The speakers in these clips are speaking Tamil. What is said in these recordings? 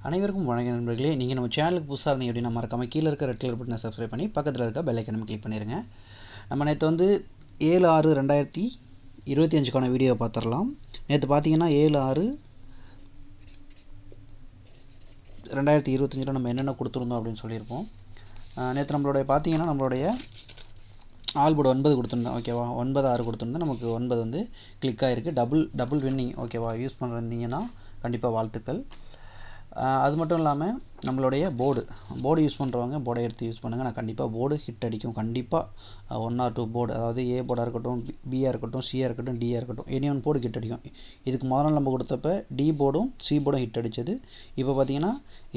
அனைவருக்கும் வணக்கம் நண்பர்களே. நீங்கள் நம்ம சேனலுக்கு புதுசாக இருந்தீங்க அப்படின்னா மறக்காமல் கீழே இருக்க ரெட் கலர் பட்டனை சப்ஸ்கிரைப் பண்ணி பக்கத்தில் இருக்க பெல் ஐக்கனை கிளிக் பண்ணிடுங்க. நம்ம நேற்று வந்து 7/6/2025க்கான வீடியோவை பார்த்துடலாம். நேற்று பார்த்தீங்கன்னா 7/6/2025 நம்ம என்னென்ன கொடுத்துருந்தோம் அப்படின்னு சொல்லியிருப்போம். நேற்று நம்மளுடைய ஆல்போர்டு 9 கொடுத்துருந்தோம். ஓகேவா, 9/6 கொடுத்துருந்தோம். நமக்கு 9 வந்து கிளிக் ஆகிருக்கு. Double winning. ஓகேவா, யூஸ் பண்ணுறீங்கன்னா கண்டிப்பாக வாழ்த்துக்கள். அது மட்டும் இல்லாமல் நம்மளுடைய போர்டு யூஸ் பண்ணுறவங்க போர்டை எடுத்து யூஸ் பண்ணுங்கள். நான் கண்டிப்பாக போர்டு ஹிட் அடிக்கும். கண்டிப்பாக 1 or 2 போர்டு, அதாவது ஏ போர்டாக இருக்கட்டும், பியாக இருக்கட்டும், சியாக இருக்கட்டும், டியாக இருக்கட்டும், எனி ஒன் போர்டு ஹிட் அடிக்கும். இதுக்கு முதல்ல நம்ம கொடுத்தப்ப டி போர்டும் சி போர்டும் ஹிட் அடித்தது. இப்போ பார்த்தீங்கன்னா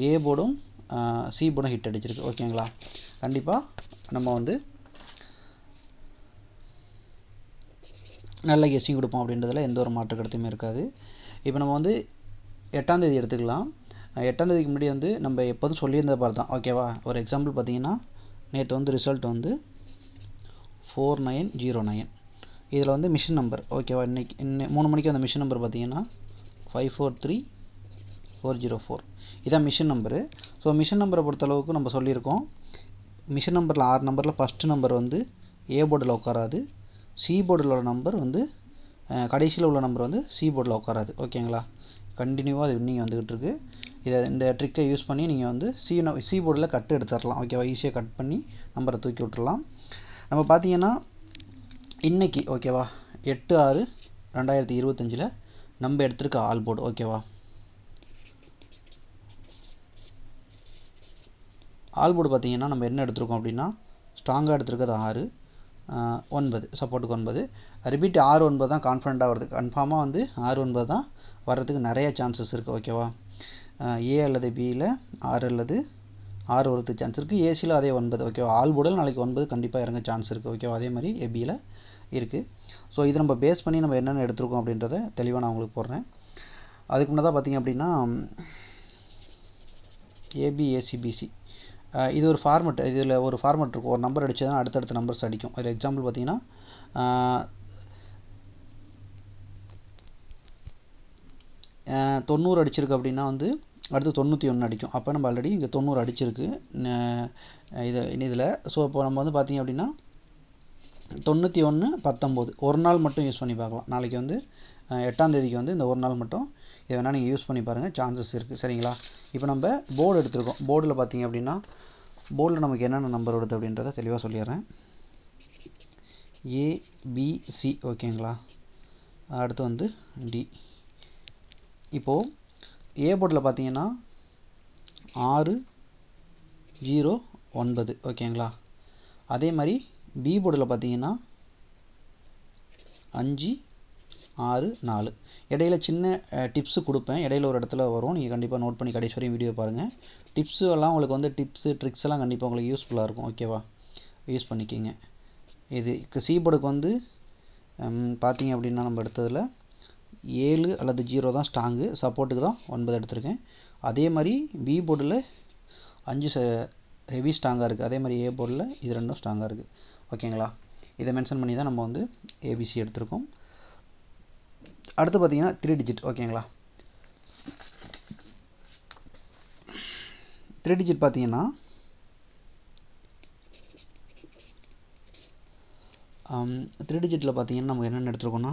ஏ போர்டும் சி போர்டும் ஹிட் அடிச்சிருக்கு. ஓகேங்களா, கண்டிப்பாக நம்ம வந்து நல்ல கெஸ்ஸிங் கொடுப்போம் அப்படின்றதுல எந்த ஒரு மாற்று கருத்துமே இருக்காது. இப்போ நம்ம வந்து 8ஆம் தேதி எடுத்துக்கலாம். 8ஆம் தேதிக்கு முன்னாடி வந்து நம்ம எப்போதும் சொல்லியிருந்த பாரு தான். ஓகேவா, ஒரு எக்ஸாம்பிள் பார்த்தீங்கன்னா நேற்று வந்து ரிசல்ட் வந்து 4909. இதில் வந்து மிஷின் நம்பர். ஓகேவா, இன்னைக்கு 3 மணிக்கு அந்த மிஷின் நம்பர் பார்த்தீங்கன்னா 543404. இதான் மிஷின் நம்பரு. ஸோ மிஷின் நம்பரை பொறுத்தளவுக்கு நம்ம சொல்லியிருக்கோம். மிஷின் நம்பரில் 6 நம்பரில் ஃபஸ்ட்டு நம்பர் வந்து ஏ போர்டில் உட்காராது. சி போர்டில் உள்ள நம்பர் வந்து கடைசியில் உள்ள நம்பர் வந்து சி போர்டில் உட்காராது. ஓகேங்களா, கண்டினியூவாக அது வின்னிங் வந்துக்கிட்டு இருக்குது. இந்த ட்ரிக்கை யூஸ் பண்ணி நீங்கள் வந்து சி போர்டில் கட்டு எடுத்துடலாம். ஓகேவா, ஈஸியாக கட் பண்ணி நம்பரை தூக்கி விட்டுறலாம். நம்ம பார்த்தீங்கன்னா இன்றைக்கி ஓகேவா 8/6/2025 நம்ம எடுத்துருக்க ஆல் போர்டு. ஓகேவா, ஆல் போர்டு பார்த்தீங்கன்னா நம்ம என்ன எடுத்துருக்கோம் அப்படின்னா ஸ்ட்ராங்காக எடுத்துருக்கிறது 6 9 சப்போர்ட்டுக்கு 9. ரிப்பீட் 6-9 தான் கான்ஃபிடண்ட்டாக வருது. கன்ஃபார்மாக வந்து 6-9 தான் வர்றதுக்கு நிறைய சான்சஸ் இருக்குது. ஓகேவா, ஏ அல்லது பியில் 6 அல்லது 6 வரதுக்கு சான்ஸ் இருக்குது. ஏசியில் அதே 9. ஓகேவா, ஆல் போர்டில் நாளைக்கு 9 கண்டிப்பாக இறங்க சான்ஸ் இருக்குது. ஓகேவா, அதே மாதிரி ஏபியில் இருக்குது. ஸோ இதை நம்ம பேஸ் பண்ணி நம்ம என்னென்ன எடுத்துருக்கோம் அப்படின்றத தெளிவாக நான் உங்களுக்கு போடுறேன். அதுக்கு முன்னதாக பார்த்தீங்க அப்படின்னா ஏபி ஏசிபிசி இது ஒரு ஃபார்மெட். இதில் ஒரு ஃபார்மெட் இருக்கும். ஒரு நம்பர் அடித்தா தான் அடுத்தடுத்த நம்பர்ஸ் அடிக்கும். ஒரு எக்ஸாம்பிள் பார்த்தீங்கன்னா 90 அடிச்சிருக்கு அப்படின்னா வந்து அடுத்து 91 அடிக்கும். அப்போ நம்ம ஆல்ரெடி இங்கே 90 அடிச்சிருக்கு இதில். ஸோ இப்போ நம்ம வந்து பார்த்திங்க அப்படின்னா 91 19 ஒரு நாள் மட்டும் யூஸ் பண்ணி பார்க்கலாம். நாளைக்கு வந்து 8ஆம் தேதிக்கு வந்து இந்த ஒரு நாள் மட்டும் இதை வேணால் நீங்கள் யூஸ் பண்ணி பாருங்கள், சான்சஸ் இருக்குது. சரிங்களா, இப்போ நம்ம போர்டு எடுத்துருக்கோம். போர்டில் பார்த்திங்க அப்படின்னா போர்டில் நமக்கு என்னென்ன நம்பர் வருது அப்படின்றத தெளிவாக சொல்லிடுறேன். ஏபிசி. ஓகேங்களா, அடுத்து வந்து டி. இப்போது ஏ போர்டில் பார்த்தீங்கன்னா 609. ஓகேங்களா, அதே மாதிரி பி போர்டில் பார்த்தீங்கன்னா 564. இடையில சின்ன டிப்ஸு கொடுப்பேன், இடையில ஒரு இடத்துல வரும். நீங்கள் கண்டிப்பாக நோட் பண்ணி கடைசி வரையும் வீடியோ பாருங்கள். டிப்ஸு எல்லாம் உங்களுக்கு வந்து ட்ரிக்ஸ் எல்லாம் கண்டிப்பாக உங்களுக்கு யூஸ்ஃபுல்லாக இருக்கும். ஓகேவா, யூஸ் பண்ணிக்கிங்க. இது சி போர்டுக்கு வந்து பார்த்தீங்க அப்படின்னா நம்ம எடுத்ததில் 7 அல்லது 0 தான் ஸ்ட்ராங்கு. சப்போர்ட்டுக்கு தான் 9 எடுத்திருக்கேன். அதே மாதிரி பி போர்டில் 5 ஹெவி ஸ்ட்ராங்காக இருக்குது. அதே மாதிரி ஏ போர்டில் இது ரெண்டும் ஸ்ட்ராங்காக இருக்குது. ஓகேங்களா, இதை மென்ஷன் பண்ணி தான் நம்ம வந்து ஏபிசி எடுத்திருக்கோம். அடுத்து பார்த்தீங்கன்னா 3 டிஜிட். ஓகேங்களா, 3 டிஜிட் பார்த்தீங்கன்னா 3 டிஜிட்டில் பார்த்தீங்கன்னா நம்ம என்னென்ன எடுத்துருக்கோன்னா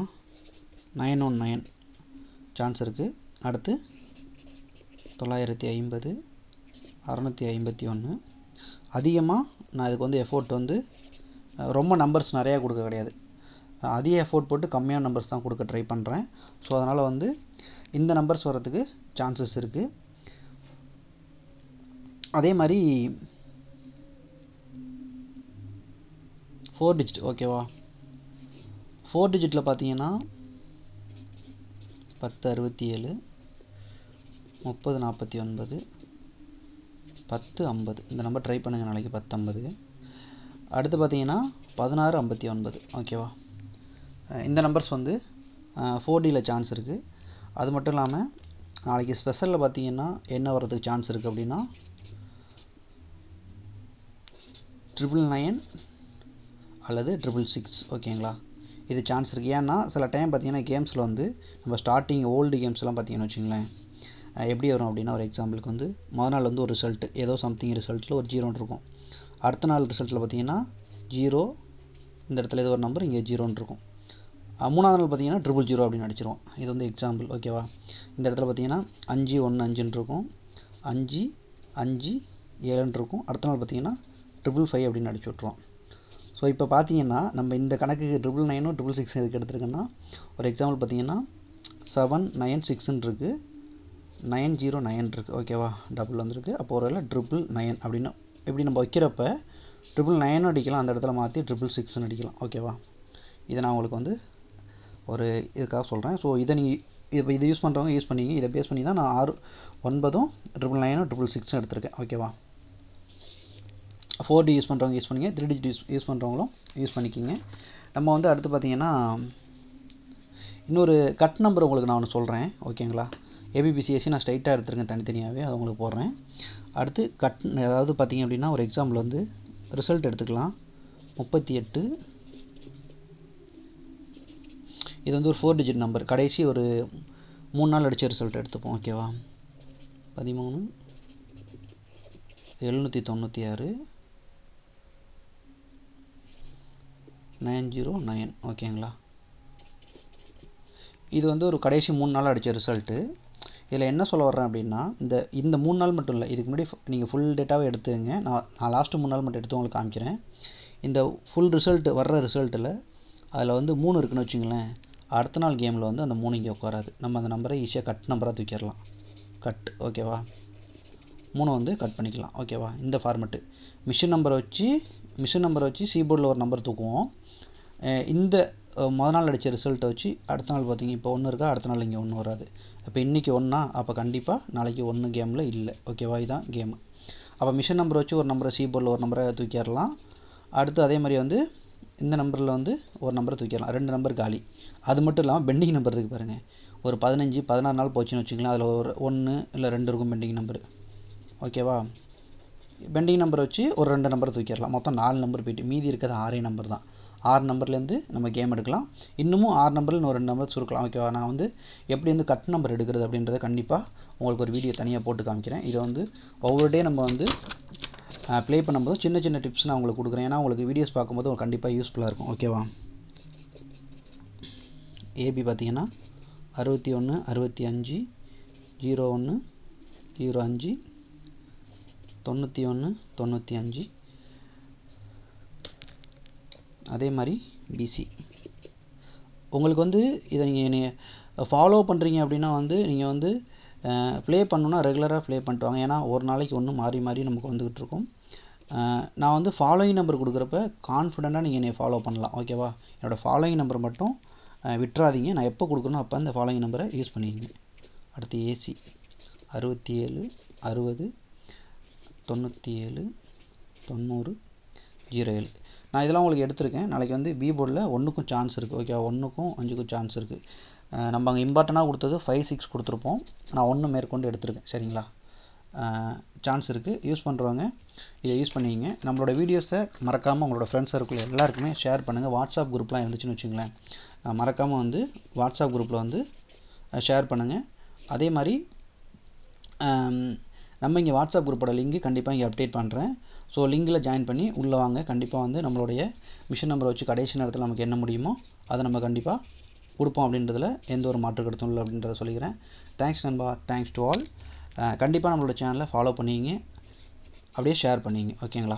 919 சான்ஸ் இருக்குது. அடுத்து 950 651. அதிகமாக நான் இதுக்கு வந்து எஃபோர்ட் வந்து ரொம்ப நம்பர்ஸ் நிறையா கொடுக்க கிடையாது. அதிக எஃபோர்ட் போட்டு கம்மியான நம்பர்ஸ் தான் கொடுக்க ட்ரை பண்ணுறேன். ஸோ அதனால் வந்து இந்த நம்பர்ஸ் வர்றதுக்கு சான்சஸ் இருக்குது. அதே மாதிரி 4 டிஜிட். ஓகேவா, 4 டிஜிட்டில் பார்த்தீங்கன்னா 1067 3049 1050. இந்த நம்பர் ட்ரை பண்ணுங்கள் நாளைக்கு 1050. அடுத்து பார்த்தீங்கன்னா 1659. ஓகேவா, இந்த நம்பர்ஸ் வந்து 4Dயில் சான்ஸ் இருக்குது. அது மட்டும் இல்லாமல் நாளைக்கு ஸ்பெஷலில் பார்த்தீங்கன்னா என்ன வர்றதுக்கு சான்ஸ் இருக்குது அப்படின்னா 999 அல்லது 666. ஓகேங்களா, இது சான்ஸ் இருக்குது. ஏன்னா சில டைம் பார்த்தீங்கன்னா கேம்ஸில் வந்து நம்ம ஸ்டார்டிங் ஓல்டு கேம்ஸ்லாம் பார்த்தீங்கன்னு வச்சுங்களேன் எப்படி வரும் அப்படின்னா ஒரு எக்ஸாம்பிளுக்கு வந்து முதல் நாள் வந்து ஒரு ரிசல்ட்டு ஏதோ சம்திங் ரிசல்ட்டில் ஒரு 0 இருக்கும். அடுத்த நாள் ரிசல்ட்டில் பார்த்தீங்கன்னா 0 இந்த இடத்துல ஏதோ ஒரு நம்பர் இங்கே 0 இருக்கும். மூணாவது நாள் பார்த்தீங்கன்னா 000 அப்படின்னு அடிச்சிருவோம். இது வந்து எக்ஸாம்பிள் ஓகேவா. இந்த இடத்துல பார்த்தீங்கன்னா 5 1 5 இருக்கும், 5 5 7 இருக்கும். அடுத்த நாள் பார்த்தீங்கன்னா 555 அப்படின்னு அடிச்சு விட்ருவோம். ஸோ இப்போ பார்த்தீங்கன்னா நம்ம இந்த கணக்குக்கு 999 666 எதுக்கு எடுத்துருக்கோன்னா ஒரு எக்ஸாம்பிள் பார்த்தீங்கன்னா 796 இருக்குது, 909 இருக்குது ஓகேவா, டபுள் வந்திருக்கு. அப்போ ஒரு வேளை 999 அப்படின்னு இப்படி நம்ம வைக்கிறப்ப 999 அடிக்கலாம், அந்த இடத்துல மாற்றி 666 அடிக்கலாம் ஓகேவா. இதை நான் உங்களுக்கு வந்து ஒரு இதுக்காக சொல்கிறேன். ஸோ இதை நீங்கள் இப்போ இதை யூஸ் பண்ணுறவங்க யூஸ் பண்ணிங்க. இதை பேஸ் பண்ணி தான் நான் 6 9 999 666 எடுத்திருக்கேன் ஓகேவா. 4D யூஸ் பண்ணுறவங்க யூஸ் பண்ணிங்க, 3 டிஜிட் யூஸ் பண்ணுறவங்களும் யூஸ் பண்ணிக்கிங்க. நம்ம வந்து அடுத்து பார்த்தீங்கன்னா இன்னொரு கட் நம்பர் உங்களுக்கு நான் ஒன்று சொல்கிறேன் ஓகேங்களா. ஏபிபிசிஎஸ்சி நான் ஸ்ட்ரைட்டாக எடுத்துருக்கேன் தனித்தனியாகவே, அதை உங்களுக்கு போடுறேன். அடுத்து கட் அதாவது பார்த்தீங்க அப்படின்னா ஒரு எக்ஸாம்பிள் வந்து ரிசல்ட் எடுத்துக்கலாம் 38. இது வந்து ஒரு 4 டிஜிட் நம்பர், கடைசி ஒரு 3 நாள் அடித்த ரிசல்ட் எடுத்துப்போம் ஓகேவா. 13 796 909 ஓகேங்களா. இது வந்து ஒரு கடைசி 3 நாள் அடித்த ரிசல்ட்டு. இதில் என்ன சொல்ல வர்றேன் அப்படின்னா இந்த 3 நாள் மட்டும் இல்லை, இதுக்கு முன்னாடி நீங்கள் ஃபுல் டேட்டாவை எடுத்துங்க. நான் லாஸ்ட்டு 3 நாள் மட்டும் எடுத்து உங்களுக்கு காமிக்கிறேன். இந்த ஃபுல் ரிசல்ட்டு வர்ற ரிசல்ட்டில் அதில் வந்து 3 இருக்குன்னு வச்சுங்களேன். அடுத்த நாள் கேமில் வந்து அந்த 3 இங்கே உட்காராது. நம்ம அந்த நம்பரை ஈஸியாக கட் நம்பராக தூக்கிடலாம். கட் ஓகேவா, 3 வந்து கட் பண்ணிக்கலாம் ஓகேவா. இந்த ஃபார்மெட்டு மிஷின் நம்பரை வச்சு கீபோர்டில் ஒரு நம்பர் தூக்குவோம். இந்த முதல் நாள் அடித்த ரிசல்ட்டை வச்சு அடுத்த நாள் பார்த்தீங்க இப்போ 1 இருக்கா, அடுத்த நாள் இங்கே 1 வராது. அப்போ இன்றைக்கி 1 அப்போ கண்டிப்பாக நாளைக்கு 1 கேமில் இல்லை ஓகேவா. இதுதான் கேமு. அப்போ மிஷின் நம்பரை வச்சு ஒரு நம்பரை கீபோர்டில் ஒரு நம்பரை தூக்கிடலாம். அடுத்து அதே மாதிரி வந்து இந்த நம்பரில் வந்து ஒரு நம்பரை தூக்கிடலாம். 2 நம்பர் காலி. அது மட்டும் இல்லாமல் பெண்டிங் நம்பர் இருக்குது பாருங்கள். ஒரு 15 16 நாள் போச்சுன்னு வச்சுக்கலாம், அதில் ஒரு 1 இல்லை 2 இருக்கும் பெண்டிங் நம்பர் ஓகேவா. பெண்டிங் நம்பரை வச்சு ஒரு 2 நம்பரை தூக்கிடலாம். மொத்தம் 4 நம்பர் போய்ட்டு மீதி இருக்கிறது 6 நம்பர் தான். 6 நம்பர்லேருந்து நம்ம கேம் எடுக்கலாம். இன்னமும் 6 நம்பரில் இன்னும் 2 நம்பர் சுருக்கலாம் ஓகேவா. நான் வந்து எப்படி வந்து கட் நம்பர் எடுக்கிறது அப்படின்றத கண்டிப்பாக உங்களுக்கு ஒரு வீடியோ தனியாக போட்டு காமிக்கிறேன். இதை வந்து ஒவ்வொரு டே நம்ம வந்து ப்ளே பண்ணும்போது சின்ன சின்ன டிப்ஸ் நான் உங்களுக்கு கொடுக்குறேன். ஏன்னா உங்களுக்கு வீடியோஸ் பார்க்கும்போது கண்டிப்பாக யூஸ்ஃபுல்லாக இருக்கும் ஓகேவா. ஏபி பார்த்தீங்கன்னா 61 65 01 05 91 95. அதே மாதிரி பிசி. உங்களுக்கு வந்து இதை நீங்கள் ஃபாலோ பண்ணுறீங்க அப்படின்னா வந்து நீங்கள் வந்து ப்ளே பண்ணணுன்னா ரெகுலராக ப்ளே பண்ணிட்டு வாங்க. ஏன்னா ஒரு நாளைக்கு ஒன்று மாறி மாறி நமக்கு வந்துக்கிட்டு இருக்கும். நான் வந்து ஃபாலோயிங் நம்பர் கொடுக்குறப்ப கான்ஃபிடெண்ட்டாக நீங்கள் என்னை ஃபாலோ பண்ணலாம் ஓகேவா. என்னோடய ஃபாலோயிங் நம்பர் மட்டும் விட்டுறாதீங்க. நான் எப்போ கொடுக்கணும் அப்போ அந்த ஃபாலோயிங் நம்பரை யூஸ் பண்ணிக்கிங்க. அடுத்து ஏசி 67 60 97 90 07. நான் இதெல்லாம் உங்களுக்கு எடுத்திருக்கேன். நாளைக்கு வந்து பி போர்டில் 1க்கும் சான்ஸ் இருக்குது ஓகே, 1க்கும் 5க்கும் சான்ஸ் இருக்குது. நம்ம அங்கே இம்பார்ட்டண்ட்டாக கொடுத்தது 5 6 கொடுத்துருப்போம். நான் 1 மேற்கொண்டு எடுத்திருக்கேன் சரிங்களா. சான்ஸ் இருக்குது. யூஸ் பண்ணுறவங்க இதை யூஸ் பண்ணிக்கிங்க. நம்மளோட வீடியோஸை மறக்காமல் உங்களோட ஃப்ரெண்ட்ஸ் சர்க்கிள் எல்லாருக்குமே ஷேர் பண்ணுங்கள். வாட்ஸ்அப் குரூப்லாம் இருந்துச்சுன்னு வச்சுங்களேன், மறக்காமல் வந்து வாட்ஸ்அப் குரூப்பில் வந்து ஷேர் பண்ணுங்கள். அதே மாதிரி நம்ம இங்கே வாட்ஸ்அப் குரூப்போட லிங்க்கு கண்டிப்பாக இங்கே அப்டேட் பண்ணுறேன். ஸோ லிங்கில் ஜாயின் பண்ணி உள்ளே வாங்க. கண்டிப்பாக வந்து நம்மளுடைய மிஷின் நம்பரை வச்சு கடைசி நேரத்தில் நமக்கு என்ன முடியுமோ அதை நம்ம கண்டிப்பாக கொடுப்போம் அப்படின்றதுல எந்த ஒரு மாற்று கருத்தும் இல்லை அப்படின்றத சொல்லிக்கிறேன். தேங்க்ஸ் நண்பா, தேங்க்ஸ் டு ஆல். கண்டிப்பாக நம்மளோட சேனலை ஃபாலோ பண்ணிங்க, அப்படியே ஷேர் பண்ணிங்க ஓகேங்களா.